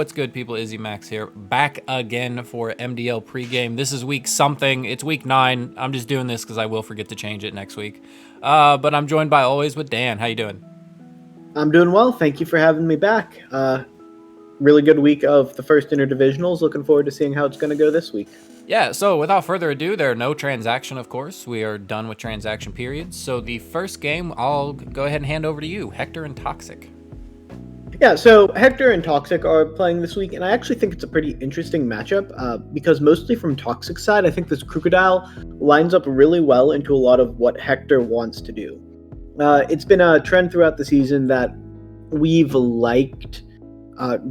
what's good, people? Izzy Max here, back again for MDL pregame. This is week something. It's week 9. I'm just doing this because I will forget to change it next week. But I'm joined by always with Dan. How you doing? I'm doing well. Thank you for having me back. Really good week of the first interdivisionals. Looking forward to seeing how it's going to go this week. Yeah, so without further ado, there are no transaction, of course. We are done with transaction periods. So the first game, I'll go ahead and hand over to you, Hector and Toxic. Yeah, so Hector and Toxic are playing this week, and I actually think it's a pretty interesting matchup because mostly from Toxic's side, I think this Crocodile lines up really well into a lot of what Hector wants to do. It's been a trend throughout the season that we've liked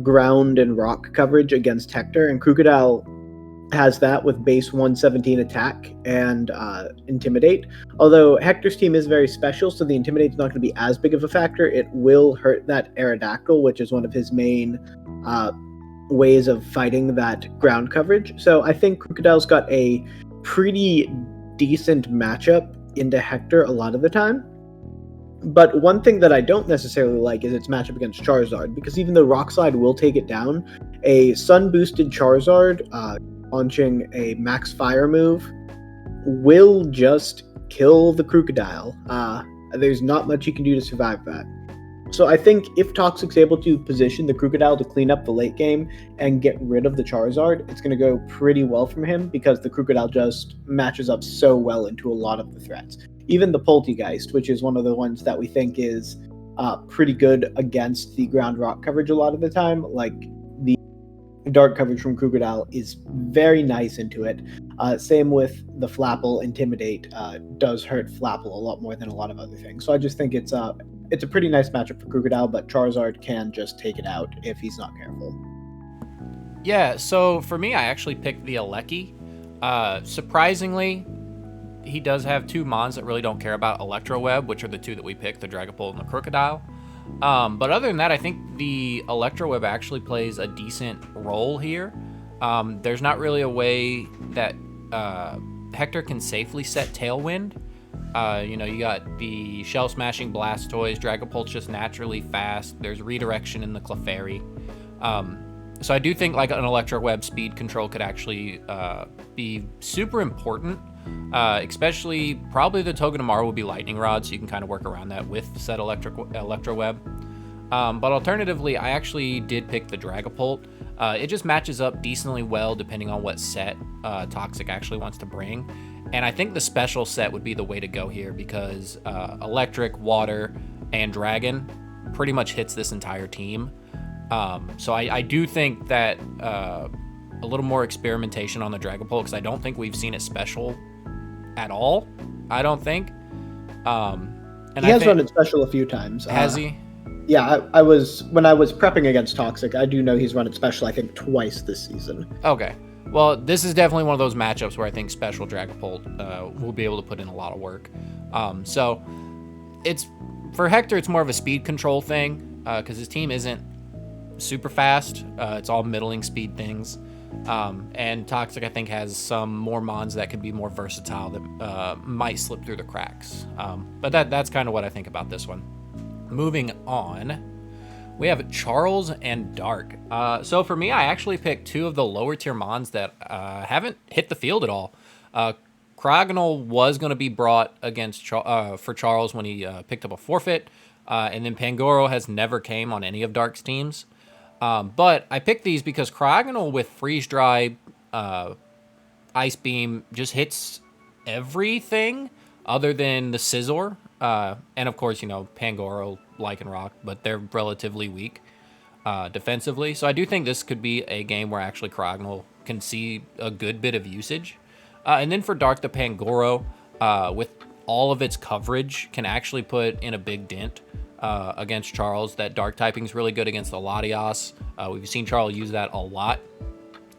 ground and rock coverage against Hector, and Crocodile has that with base 117 attack and intimidate. Although Hector's team is very special, so the intimidate's not going to be as big of a factor. It will hurt that Aerodactyl, which is one of his main ways of fighting that ground coverage. So I think Crocodile's got a pretty decent matchup into Hector a lot of the time. But one thing that I don't necessarily like is its matchup against Charizard, because even though Rockslide will take it down, a sun-boosted Charizard launching a max fire move will just kill the Crocodile. There's not much you can do to survive that. So I think if Toxic's able to position the Crocodile to clean up the late game and get rid of the Charizard, it's going to go pretty well from him because the Crocodile just matches up so well into a lot of the threats. Even the Poltegeist, which is one of the ones that we think is pretty good against the ground rock coverage a lot of the time, like the dark coverage from Crocodile is very nice into it. Same with the Flapple. Intimidate does hurt Flapple a lot more than a lot of other things. So I just think it's a pretty nice matchup for Crocodile, but Charizard can just take it out if he's not careful. Yeah, so for me, I actually picked the Alecki. Surprisingly, he does have 2 Mons that really don't care about Electro Web, which are the 2 that we picked, the Dragapult and the Crocodile. But other than that, I think the Electro Web actually plays a decent role here. There's not really a way that Hector can safely set Tailwind. You got the Shell Smashing Blastoise, Dragapult's just naturally fast. There's redirection in the Clefairy. So I do think like an Electro Web speed control could actually be super important. Especially probably the Togedemaru will be Lightning Rod, so you can kind of work around that with the set Electro Web. But alternatively, I actually did pick the Dragapult. It just matches up decently well depending on what set Toxic actually wants to bring. And I think the special set would be the way to go here because Electric, Water, and Dragon pretty much hits this entire team. So I do think that a little more experimentation on the Dragapult because I don't think we've seen it special at all. I don't think. And he has run it special a few times. Has he? Yeah, when I was prepping against Toxic, I do know he's run it special, I think, twice this season. Okay. Well, this is definitely one of those matchups where I think special Dragapult will be able to put in a lot of work. So it's for Hector, it's more of a speed control thing because his team isn't super fast. It's all middling speed things. And Toxic, I think, has some more Mons that could be more versatile that might slip through the cracks. But that's kind of what I think about this one. Moving on, we have Charles and Dark. So for me, I actually picked 2 of the lower tier Mons that haven't hit the field at all. Croagnol was going to be brought against for Charles when he picked up a forfeit, and then Pangoro has never came on any of Dark's teams. But I picked these because Croagnol with Freeze Dry, Ice Beam just hits everything other than the Scizor. And of course, Pangoro, Lycanroc, but they're relatively weak defensively. So I do think this could be a game where actually Croagnol can see a good bit of usage. And then for Dark, the Pangoro, with all of its coverage, can actually put in a big dent against Charles. That Dark typing is really good against the Latias. We've seen Charles use that a lot.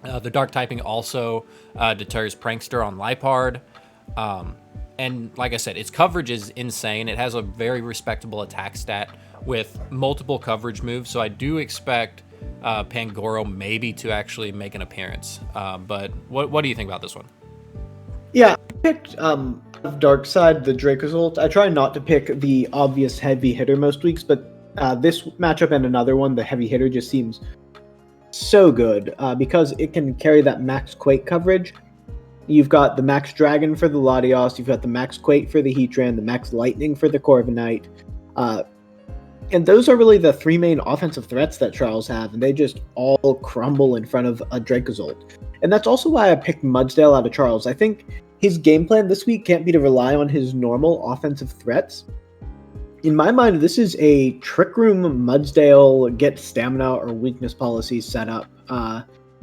The Dark typing also deters Prankster on Lipard. And like I said, its coverage is insane. It has a very respectable attack stat with multiple coverage moves. So I do expect Pangoro maybe to actually make an appearance. But what do you think about this one? Yeah, I picked Dark Side, the Dracozolt. I try not to pick the obvious heavy hitter most weeks, but this matchup and another one, the heavy hitter, just seems so good because it can carry that max Quake coverage. You've got the max Dragon for the Latios, you've got the max Quake for the Heatran, the max Lightning for the Corviknight. And those are really the three main offensive threats that Charles have, and they just all crumble in front of a Dracozolt. And that's also why I picked Mudsdale out of Charles. I think his game plan this week can't be to rely on his normal offensive threats. In my mind, this is a Trick Room Mudsdale get stamina or weakness policies set up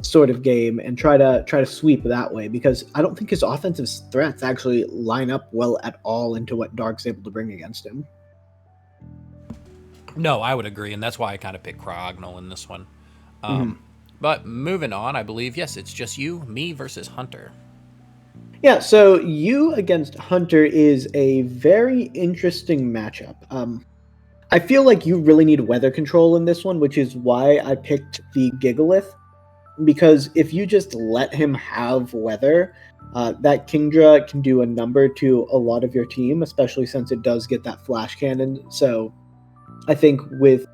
sort of game, and try to sweep that way, because I don't think his offensive threats actually line up well at all into what Dark's able to bring against him. No, I would agree, and that's why I kind of picked Croagnol in this one. But moving on, I believe, yes, it's just you, me versus Hunter. Yeah, so you against Hunter is a very interesting matchup. I feel like you really need weather control in this one, which is why I picked the Gigalith, because if you just let him have weather, that Kingdra can do a number to a lot of your team, especially since it does get that flash cannon. So I think with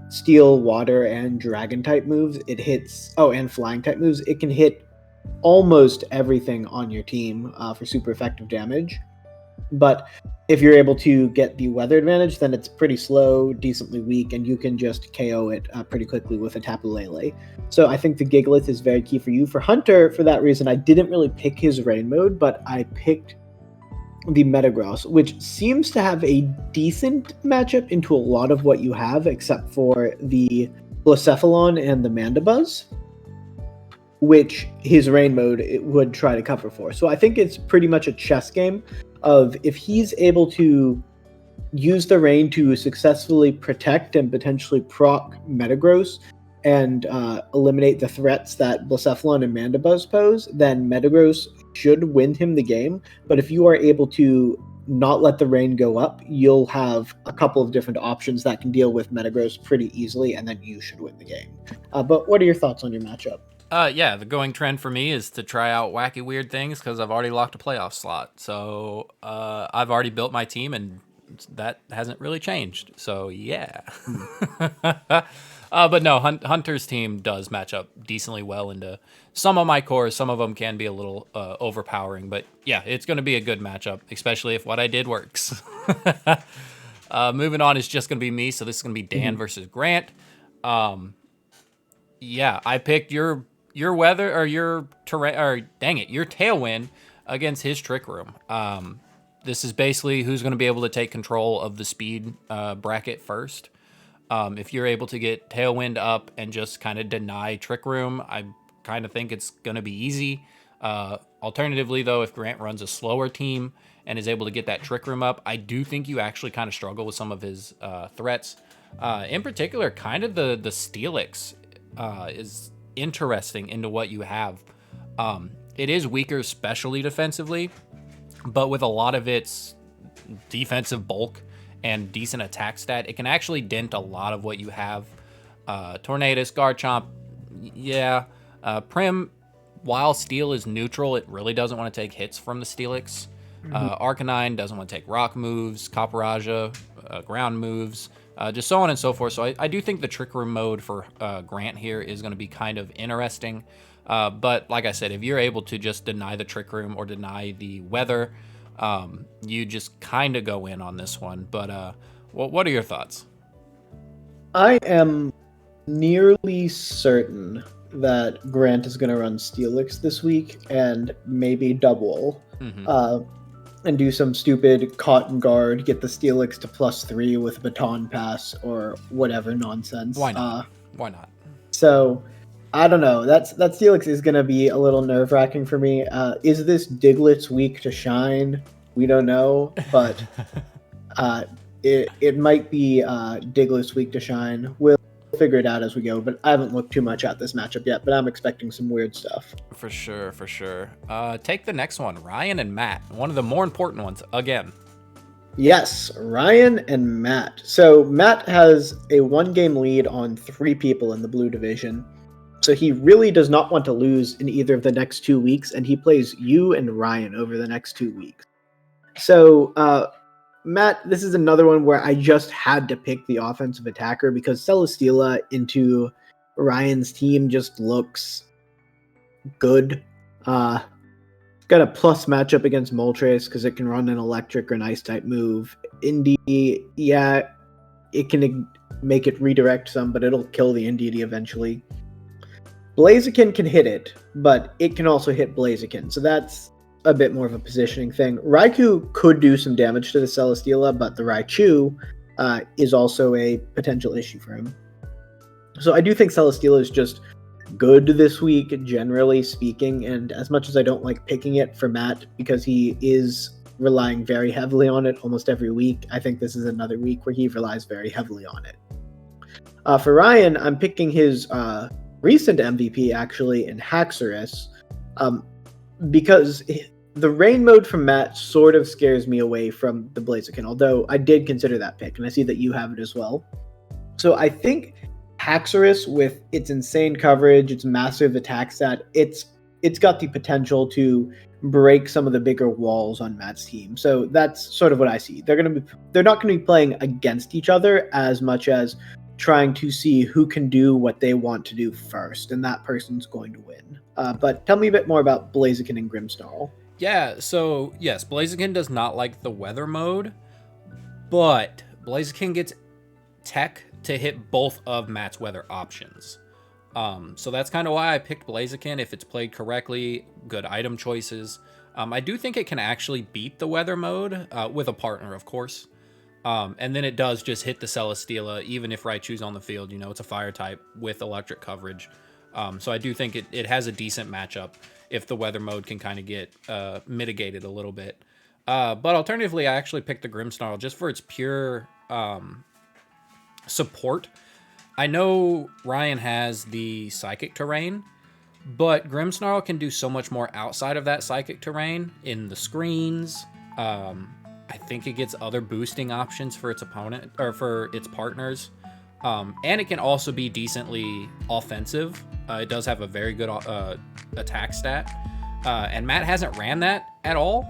steel, water, and dragon type moves, it hits. Oh, and flying type moves, it can hit almost everything on your team for super effective damage. But if you're able to get the weather advantage, then it's pretty slow, decently weak, and you can just KO it pretty quickly with a Tapu Lele. So I think the Gigalith is very key for you. For Hunter, for that reason, I didn't really pick his rain mode, but I picked the Metagross, which seems to have a decent matchup into a lot of what you have, except for the Blacephalon and the Mandibuzz, which his rain mode would try to cover for. So I think it's pretty much a chess game of if he's able to use the rain to successfully protect and potentially proc Metagross and eliminate the threats that Blacephalon and Mandibuzz pose, then Metagross should win him the game. But if you are able to not let the rain go up, you'll have a couple of different options that can deal with Metagross pretty easily, and then you should win the game. But what are your thoughts on your matchup? Yeah, the going trend for me is to try out wacky, weird things because I've already locked a playoff slot. So I've already built my team, and that hasn't really changed. So yeah. But no, Hunter's team does match up decently well into some of my cores. Some of them can be a little overpowering, but yeah, it's going to be a good matchup, especially if what I did works. Moving on is just going to be me. So this is going to be Dan versus Grant. Yeah, I picked your weather or your terrain, or dang it, your Tailwind against his Trick Room. This is basically who's going to be able to take control of the speed bracket first. If you're able to get Tailwind up and just kind of deny Trick Room, I kind of think it's going to be easy. Alternatively, though, if Grant runs a slower team and is able to get that Trick Room up, I do think you actually kind of struggle with some of his threats. In particular, kind of the Steelix is interesting into what you have. It is weaker, especially defensively, but with a lot of its defensive bulk and decent attack stat, it can actually dent a lot of what you have. Tornadus, Garchomp, yeah. Prim, while Steel is neutral, it really doesn't want to take hits from the Steelix. Arcanine doesn't want to take rock moves, Copperajah, ground moves, just so on and so forth. So I do think the Trick Room mode for Grant here is going to be kind of interesting. But like I said, if you're able to just deny the Trick Room or deny the weather, you just kind of go in on this one. But what are your thoughts? I am nearly certain that Grant is going to run Steelix this week and maybe double. And do some stupid Cotton Guard, get the Steelix to +3 with Baton Pass or whatever nonsense. Why not? Why not? So, I don't know. That Steelix is going to be a little nerve-wracking for me. Is this Diglett's week to shine? We don't know, but it might be Diglett's week to shine. We'll figure it out as we go, but I haven't looked too much at this matchup yet, but I'm expecting some weird stuff. For sure. Take the next one, Ryan and Matt. One of the more important ones, again. Yes, Ryan and Matt. So Matt has a 1-game lead on 3 people in the blue division. So he really does not want to lose in either of the next 2 weeks, and he plays you and Ryan over the next 2 weeks. So, Matt, this is another one where I just had to pick the offensive attacker because Celesteela into Ryan's team just looks good. Got a plus matchup against Moltres because it can run an electric or an ice type move. Indy, yeah, it can make it redirect some, but it'll kill the Indeedee eventually. Blaziken can hit it, but it can also hit Blaziken, so that's a bit more of a positioning thing. Raikou could do some damage to the Celesteela, but the Raichu is also a potential issue for him. So I do think Celesteela is just good this week, generally speaking, and as much as I don't like picking it for Matt because he is relying very heavily on it almost every week, I think this is another week where he relies very heavily on it. For Ryan, I'm picking his recent MVP, actually, in Haxorus, because the rain mode from Matt sort of scares me away from the Blaziken, although I did consider that pick, and I see that you have it as well. So I think Haxorus, with its insane coverage, its massive attack stat, it's got the potential to break some of the bigger walls on Matt's team. So that's sort of what I see. They're not going to be playing against each other as much as trying to see who can do what they want to do first, and that person's going to win. But tell me a bit more about Blaziken and Grimmsnarl. Yeah, so yes, Blaziken does not like the weather mode, but Blaziken gets tech to hit both of Matt's weather options. So that's kind of why I picked Blaziken. If it's played correctly, good item choices. I do think it can actually beat the weather mode with a partner, of course. And then it does just hit the Celesteela, even if Raichu's on the field. It's a fire type with electric coverage. So I do think it has a decent matchup if the weather mode can kind of get mitigated a little bit. But alternatively, I actually picked the Grimmsnarl just for its pure support. I know Ryan has the Psychic Terrain, but Grimmsnarl can do so much more outside of that Psychic Terrain in the screens. I think it gets other boosting options for its opponent or for its partners. And it can also be decently offensive. It does have a very good attack stat. And Matt hasn't ran that at all.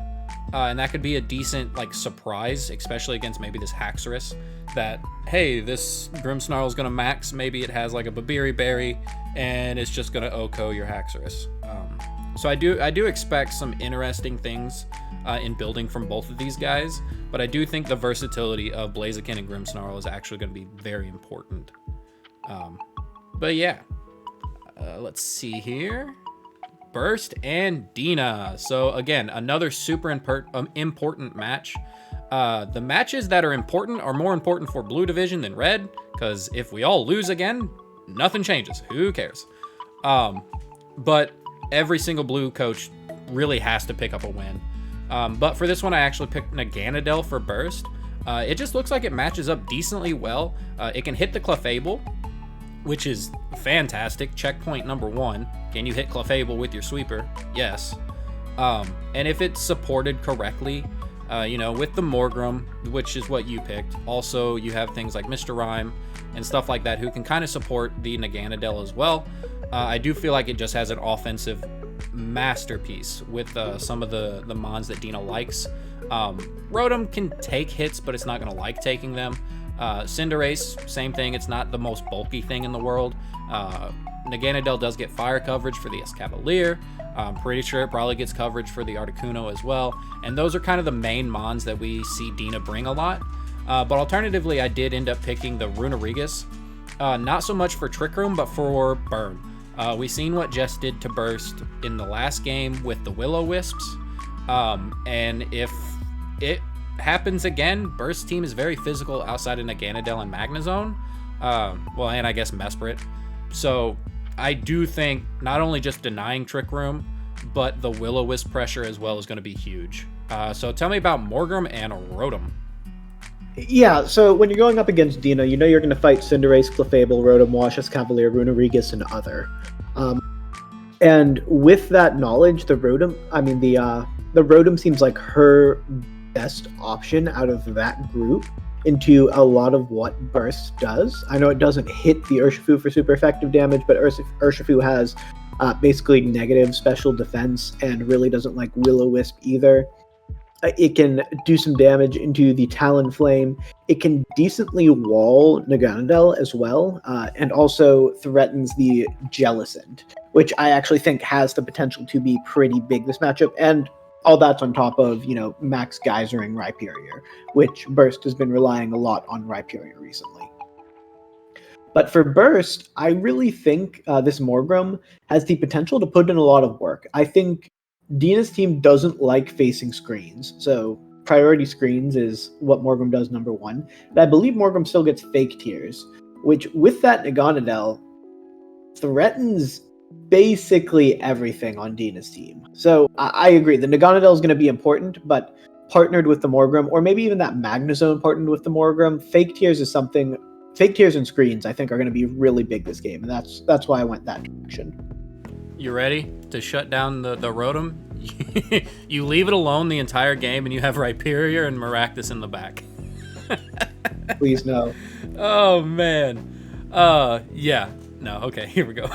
And that could be a decent surprise, especially against maybe this Haxorus, that, hey, this Grimmsnarl is going to max. Maybe it has a Babiri Berry and it's just going to OHKO your Haxorus. So I do expect some interesting things in building from both of these guys, but I do think the versatility of Blaziken and Grimmsnarl is actually going to be very important. But yeah, let's see here. Burst and Dina. So again, another super important match. The matches that are important are more important for Blue Division than Red, because if we all lose again, nothing changes. Who cares? But every single Blue coach really has to pick up a win. But for this one, I actually picked Naganadel for Burst. It just looks like it matches up decently well. It can hit the Clefable, which is fantastic. Checkpoint number 1. Can you hit Clefable with your sweeper? Yes. And if it's supported correctly, with the Morgrem, which is what you picked. Also, you have things like Mr. Rhyme and stuff like that who can kind of support the Naganadel as well. I do feel like it just has an offensive masterpiece with some of the mons that Dina likes. Rotom can take hits, but it's not going to like taking them. Cinderace, same thing. It's not the most bulky thing in the world. Naganadel does get fire coverage for the Escavalier. I'm pretty sure it probably gets coverage for the Articuno as well. And those are kind of the main mons that we see Dina bring a lot. But alternatively, I did end up picking the Runerigus. Not so much for Trick Room, but for Burn. We seen what Jess did to Burst in the last game with the Will-O-Wisps. And if it happens again, Burst team is very physical outside of Naganadel and Magnezone. And I guess Mesprit. So I do think not only just denying Trick Room, but the Will-O-Wisp pressure as well is going to be huge. So tell me about Morgrem and Rotom. Yeah, so when you're going up against Dina, you're going to fight Cinderace, Clefable, Rotom, Wash, Escavalier, Runerigus, and other. And with that knowledge, the Rotom seems like her best option out of that group into a lot of what Burst does. I know it doesn't hit the Urshifu for super effective damage, but Urshifu has basically negative special defense and really doesn't like Will-O-Wisp either. It can do some damage into the Talonflame. It can decently wall Naganadel as well, and also threatens the Jellicent, which I actually think has the potential to be pretty big this matchup. And all that's on top of, Max Geysering Rhyperior, which Burst has been relying a lot on Rhyperior recently. But for Burst, I really think this Morgrem has the potential to put in a lot of work. I think Dina's team doesn't like facing screens, so priority screens is what Morgrem does number one. But I believe Morgrem still gets fake tears, which with that Naganadel threatens basically everything on Dina's team. So I agree, the Naganadel is going to be important, but partnered with the Morgrem, or maybe even that Magnezone partnered with the Morgrem, fake tears is something. Fake tears and screens, I think, are going to be really big this game, and that's why I went that direction. You ready to shut down the Rotom? You leave it alone the entire game, and you have Rhyperior and Maractus in the back. Please no. Oh man. Yeah. No. Okay. Here we go.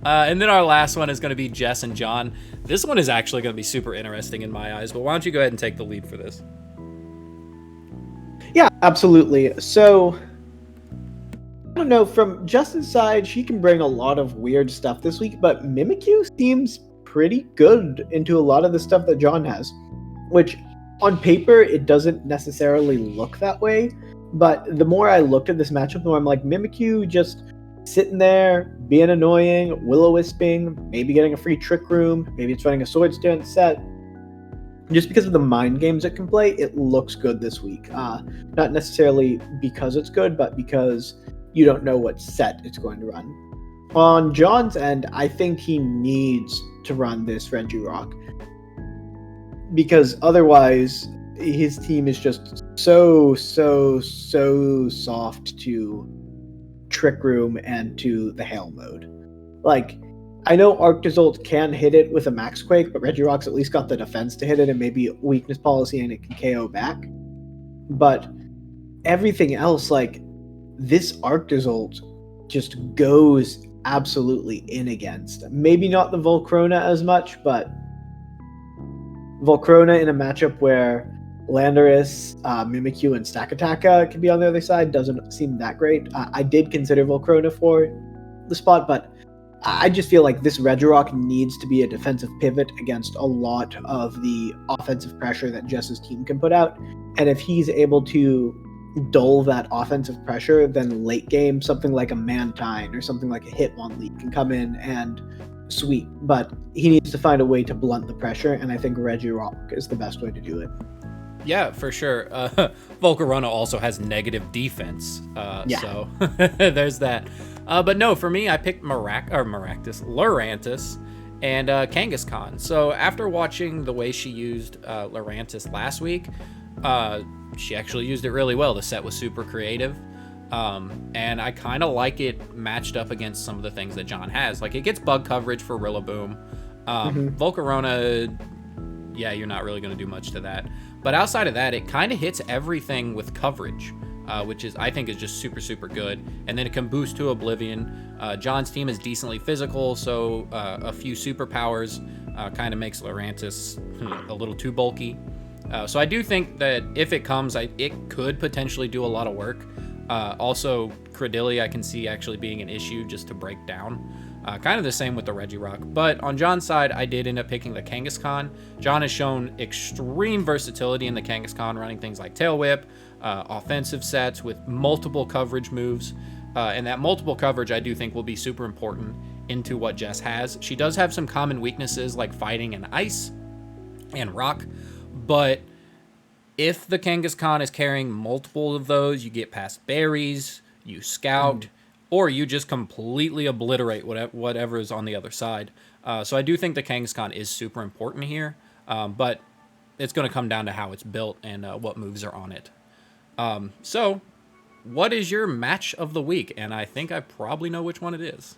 And then our last one is going to be Jess and John. This one is actually going to be super interesting in my eyes. But why don't you go ahead and take the lead for this? Yeah, absolutely. So, I don't know, from Justin's side, she can bring a lot of weird stuff this week, but Mimikyu seems pretty good into a lot of the stuff that John has, which on paper, it doesn't necessarily look that way, but the more I looked at this matchup, the more I'm like, Mimikyu just sitting there, being annoying, Will-O-Wisping, maybe getting a free Trick Room, maybe it's running a Swords Dance set. Just because of the mind games it can play, it looks good this week. Not necessarily because it's good, but because you don't know what set it's going to run. On John's end, I think he needs to run this Regirock, because otherwise his team is just so soft to Trick Room and to the Hail mode. Like, I know Arctozolt can hit it with a Max Quake, but Regirock's at least got the defense to hit it and maybe weakness policy and it can KO back. But everything else, like, this Arctozolt just goes absolutely in against. Maybe not the Volcrona as much, but Volcrona in a matchup where Landorus, Mimikyu, and Stakataka can be on the other side doesn't seem that great. I did consider Volcrona for the spot, but I just feel like this Regirock needs to be a defensive pivot against a lot of the offensive pressure that Jess's team can put out. And if he's able to dull that offensive pressure, then late game, something like a Mantine or something like a Hitmonlee can come in and sweep. But he needs to find a way to blunt the pressure, and I think Regirock is the best way to do it. Yeah, for sure. Volcarona also has negative defense, so there's that. But no, for me, I picked Lurantis, and Kangaskhan. So after watching the way she used Lurantis last week, she actually used it really well. The set was super creative, and I kind of like it matched up against some of the things that John has. Like, it gets bug coverage for Rillaboom. Volcarona, yeah, you're not really going to do much to that. But outside of that, it kind of hits everything with coverage, which I think is just super, super good. And then it can boost to Oblivion. John's team is decently physical, so a few superpowers kind of makes Lurantis a little too bulky. So I do think that if it comes, it could potentially do a lot of work. Also, Credillia I can see actually being an issue just to break down. Kind of the same with the Regirock. But on John's side, I did end up picking the Kangaskhan. John has shown extreme versatility in the Kangaskhan, running things like Tail Whip, offensive sets with multiple coverage moves. And that multiple coverage, I do think, will be super important into what Jess has. She does have some common weaknesses like fighting and ice and rock. But if the Kangaskhan is carrying multiple of those, you get past berries, you scout, or you just completely obliterate whatever is on the other side. So I do think the Kangaskhan is super important here, but it's going to come down to how it's built and what moves are on it. So what is your match of the week? And I think I probably know which one it is.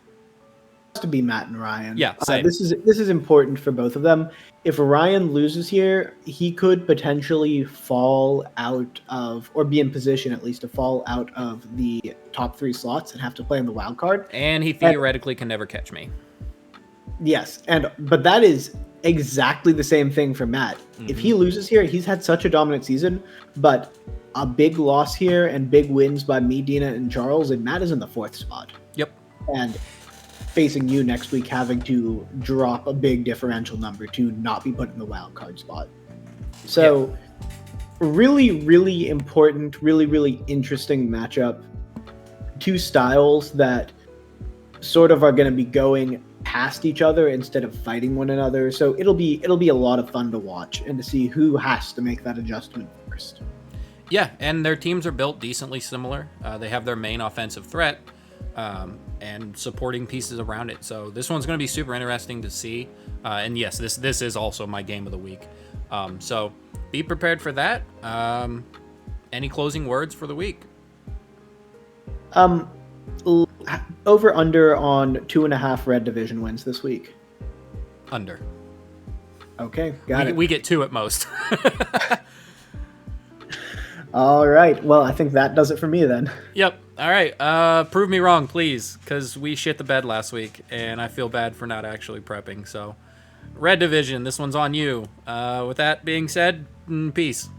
To be Matt and Ryan. Yeah, same. This is important for both of them. If Ryan loses here, he could potentially fall out of, or be in position at least to fall out of the top 3 slots and have to play in the wild card. And he theoretically can never catch me. Yes, but that is exactly the same thing for Matt. If he loses here, he's had such a dominant season, but a big loss here and big wins by me, Dina, and Charles, and Matt is in the 4th spot. Yep. And facing you next week, having to drop a big differential number to not be put in the wild card spot. So really, really important, really, really interesting matchup. Two styles that sort of are going to be going past each other instead of fighting one another. So it'll be a lot of fun to watch and to see who has to make that adjustment first. Yeah, and their teams are built decently similar. They have their main offensive threat and supporting pieces around it. So this one's going to be super interesting to see. And yes, this is also my game of the week. So be prepared for that. Any closing words for the week? Over under on 2.5 red division wins this week. Under. Okay, got it. We get 2 at most. All right. Well, I think that does it for me then. Yep. All right. Prove me wrong, please, because we shit the bed last week, and I feel bad for not actually prepping. So, red division, this one's on you. With that being said, peace.